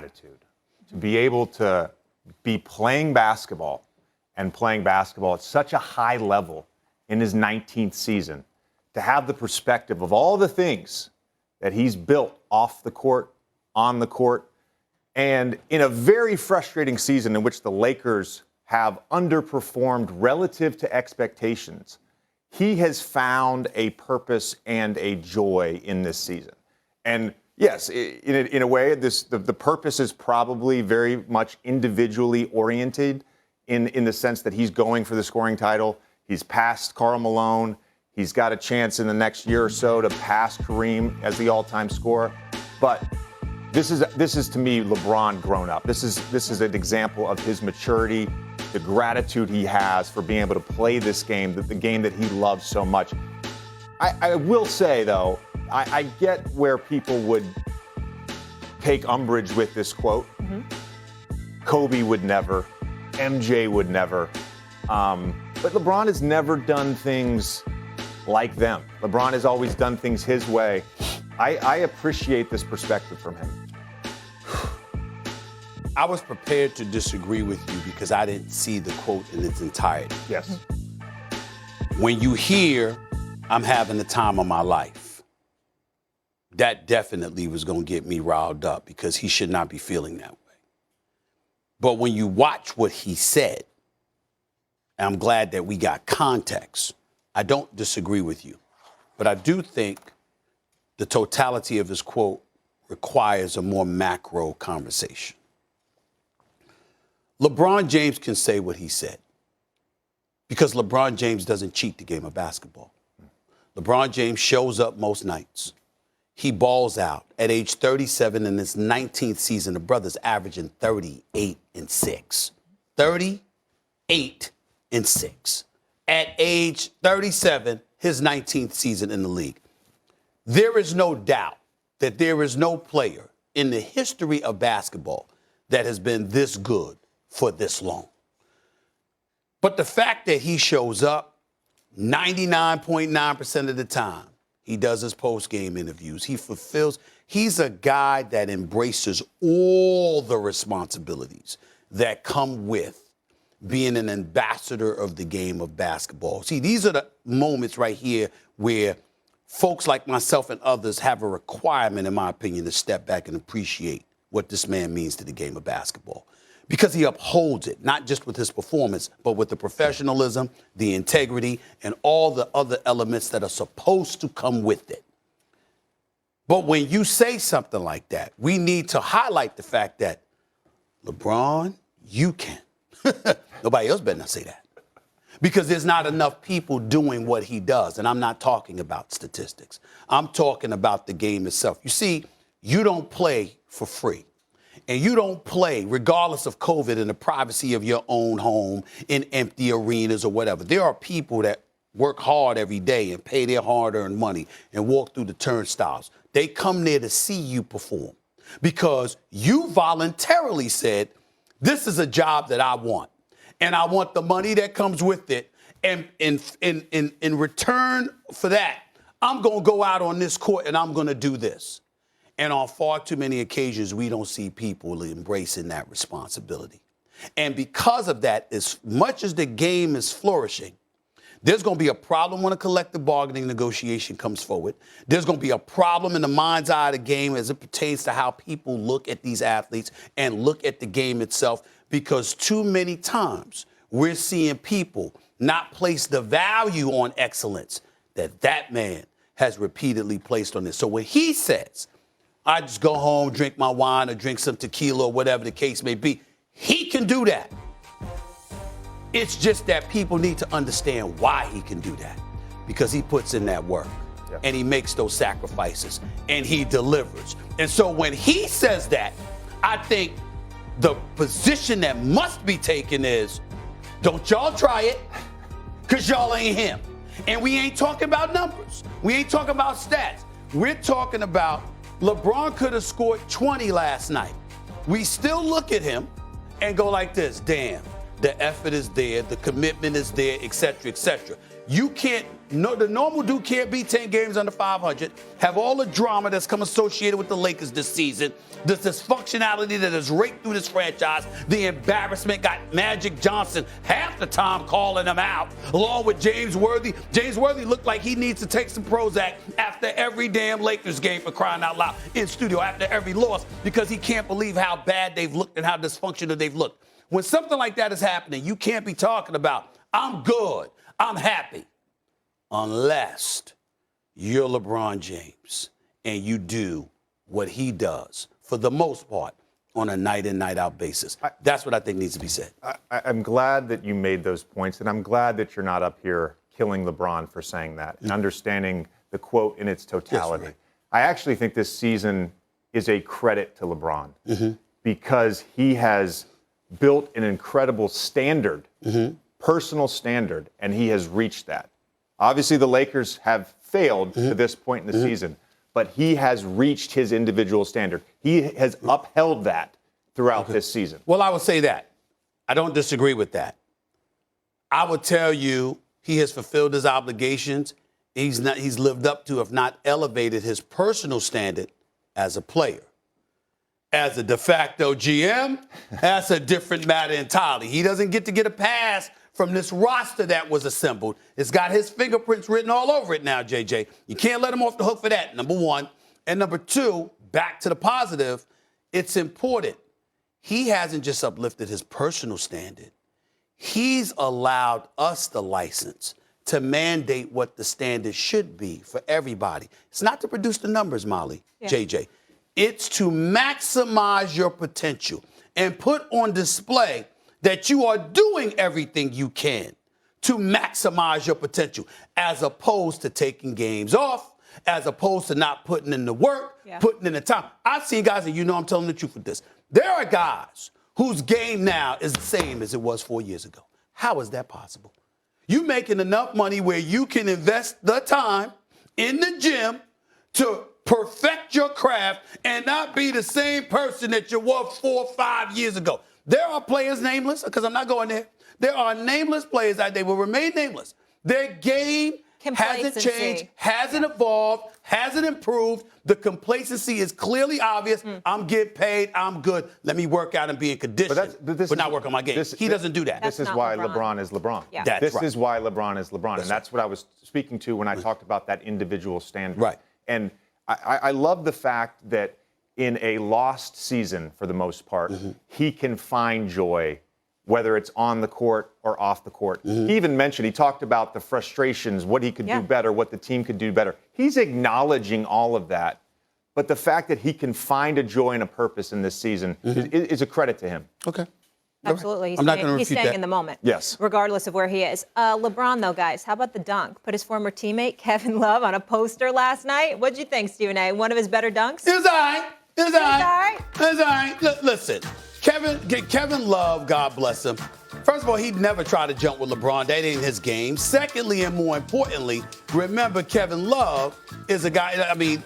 gratitude to be able to be playing basketball and playing basketball at such a high level in his 19th season, to have the perspective of all the things that he's built off the court, on the court, and in a very frustrating season in which the Lakers have underperformed relative to expectations, he has found a purpose and a joy in this season. And yes, in a way, the purpose is probably very much individually oriented in the sense that he's going for the scoring title. He's passed Karl Malone. He's got a chance in the next year or so to pass Kareem as the all-time scorer. But this is to me LeBron grown up. This is an example of his maturity, the gratitude he has for being able to play this game, the game that he loves so much. I will say, though, I get where people would take umbrage with this quote. Mm-hmm. Kobe would never. MJ would never. But LeBron has never done things like them. LeBron has always done things his way. I appreciate this perspective from him. I was prepared to disagree with you because I didn't see the quote in its entirety. Yes. When you hear, I'm having the time of my life, that definitely was going to get me riled up because he should not be feeling that way. But when you watch what he said, and I'm glad that we got context, I don't disagree with you. But I do think the totality of his quote requires a more macro conversation. LeBron James can say what he said because LeBron James doesn't cheat the game of basketball. LeBron James shows up most nights. He balls out. At age 37 in his 19th season, the brother's averaging 38-6. 38-6. At age 37, his 19th season in the league. There is no doubt that there is no player in the history of basketball that has been this good for this long. But the fact that he shows up 99.9% of the time, he does his post-game interviews. He fulfills. He's a guy that embraces all the responsibilities that come with being an ambassador of the game of basketball. See, these are the moments right here where folks like myself and others have a requirement, in my opinion, to step back and appreciate what this man means to the game of basketball. Because he upholds it, not just with his performance, but with the professionalism, the integrity, and all the other elements that are supposed to come with it. But when you say something like that, we need to highlight the fact that, LeBron, you can. Nobody else better not say that. Because there's not enough people doing what he does. And I'm not talking about statistics. I'm talking about the game itself. You see, you don't play for free. And you don't play, regardless of COVID, in the privacy of your own home, in empty arenas or whatever. There are people that work hard every day and pay their hard-earned money and walk through the turnstiles. They come there to see you perform because you voluntarily said, this is a job that I want, and I want the money that comes with it. And in return for that, I'm going to go out on this court and I'm going to do this. And on far too many occasions, we don't see people embracing that responsibility. And because of that, as much as the game is flourishing, there's going to be a problem when a collective bargaining negotiation comes forward. There's going to be a problem in the mind's eye of the game as it pertains to how people look at these athletes and look at the game itself, because too many times we're seeing people not place the value on excellence that man has repeatedly placed on this. So when he says, I just go home, drink my wine, or drink some tequila, or whatever the case may be, he can do that. It's just that people need to understand why he can do that, because he puts in that work, and he makes those sacrifices, and he delivers. And so when he says that, I think the position that must be taken is, don't y'all try it, because y'all ain't him. And we ain't talking about numbers. We ain't talking about stats. We're talking about LeBron could have scored 20 last night. We still look at him and go like this, damn, the effort is there, the commitment is there, et cetera, et cetera. You can't No, the normal dude can't be 10 games under 500, have all the drama that's come associated with the Lakers this season, the dysfunctionality that has raked through this franchise, the embarrassment, got Magic Johnson half the time calling him out, along with James Worthy. James Worthy looked like he needs to take some Prozac after every damn Lakers game, for crying out loud, in studio after every loss, because he can't believe how bad they've looked and how dysfunctional they've looked. When something like that is happening, you can't be talking about, I'm good, I'm happy, unless you're LeBron James and you do what he does, for the most part, on a night-in, night-out basis. That's what I think needs to be said. I'm glad that you made those points, and I'm glad that you're not up here killing LeBron for saying that and understanding the quote in its totality. Right. I actually think this season is a credit to LeBron because he has built an incredible standard, personal standard, and he has reached that. Obviously, the Lakers have failed to this point in the season, but he has reached his individual standard. He has upheld that throughout this season. Well, I would say that. I don't disagree with that. I would tell you he has fulfilled his obligations. He's lived up to, if not elevated, his personal standard as a player. As a de facto GM, that's a different matter entirely. He doesn't get to get a pass from this roster that was assembled. It's got his fingerprints written all over it now, JJ. You can't let him off the hook for that, number one. And number two, back to the positive, it's important. He hasn't just uplifted his personal standard. He's allowed us the license to mandate what the standard should be for everybody. It's not to produce the numbers, Molly, JJ. It's to maximize your potential and put on display that you are doing everything you can to maximize your potential, as opposed to taking games off, as opposed to not putting in the work, putting in the time. I've seen guys, and you know I'm telling the truth with this. There are guys whose game now is the same as it was 4 years ago. How is that possible? You making enough money where you can invest the time in the gym to perfect your craft and not be the same person that you were 4 or 5 years ago. There are players nameless, because I'm not going there. There are nameless players out there, will remain nameless. Their game hasn't changed, hasn't evolved, hasn't improved. The complacency is clearly obvious. I'm getting paid. I'm good. Let me work out and be in condition, but not work on my game. He doesn't do that. This is why LeBron is LeBron. Yeah. This is why LeBron is LeBron. And that's what I was speaking to when I talked about that individual standard. Right. And I love the fact that in a lost season, for the most part, he can find joy, whether it's on the court or off the court. He even mentioned, he talked about the frustrations, what he could do better, what the team could do better. He's acknowledging all of that. But the fact that he can find a joy and a purpose in this season is a credit to him. Okay. Absolutely. I'm not going to He's refute staying that. in the moment. Yes. Regardless of where he is. LeBron, though, guys, how about the dunk? Put his former teammate, Kevin Love, on a poster last night. What'd you think, Stephen A? One of his better dunks? It was all right. It was all right. It was all right. It was all right. Listen, Kevin Love, God bless him. First of all, he'd never try to jump with LeBron. That ain't his game. Secondly, and more importantly, remember Kevin Love is a guy. I mean,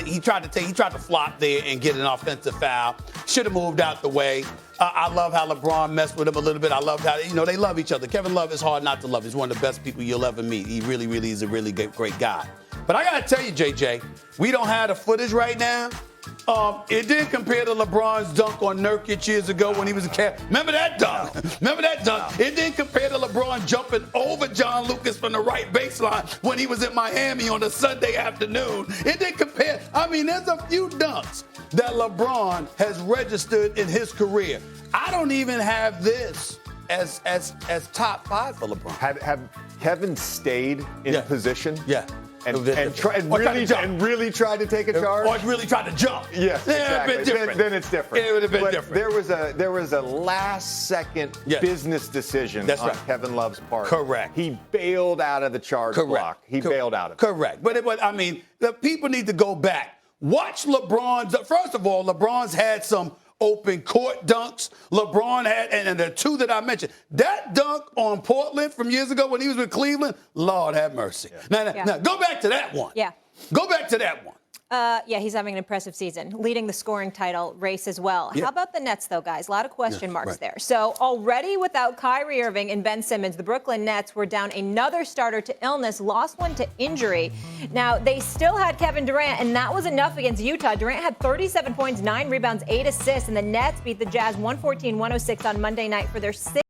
he tried to flop there and get an offensive foul. Should have moved out the way. I love how LeBron messed with him a little bit. I love how they love each other. Kevin Love is hard not to love. He's one of the best people you'll ever meet. He really, really is a really great guy. But I gotta tell you, JJ, we don't have the footage right now. It did compare to LeBron's dunk on Nurkic years ago when he was a cat. Remember that dunk? Remember that dunk? It didn't compare to LeBron jumping over John Lucas from the right baseline when he was in Miami on a Sunday afternoon. It didn't compare. I mean, there's a few dunks that LeBron has registered in his career. I don't even have this as top 5 for LeBron. Have Kevin stayed in position? Yeah. And really tried to take a charge? Or really tried to jump. Yes, exactly. Then it's different. It would have been different. There was a last-second business decision on Kevin Love's part. Correct. He bailed out of the charge block. He bailed out of it. Correct. But I mean, the people need to go back. Watch LeBron's. First of all, LeBron's had some open court dunks. LeBron had, and the two that I mentioned, that dunk on Portland from years ago when he was with Cleveland, Lord have mercy. Now, go back to that one. Yeah. Go back to that one. Yeah, he's having an impressive season, leading the scoring title race as well. Yeah. How about the Nets, though, guys? A lot of question marks right. there. So already without Kyrie Irving and Ben Simmons, the Brooklyn Nets were down another starter to illness, lost one to injury. Now, they still had Kevin Durant, and that was enough against Utah. Durant had 37 points, 9 rebounds, 8 assists, and the Nets beat the Jazz 114-106 on Monday night for their 6th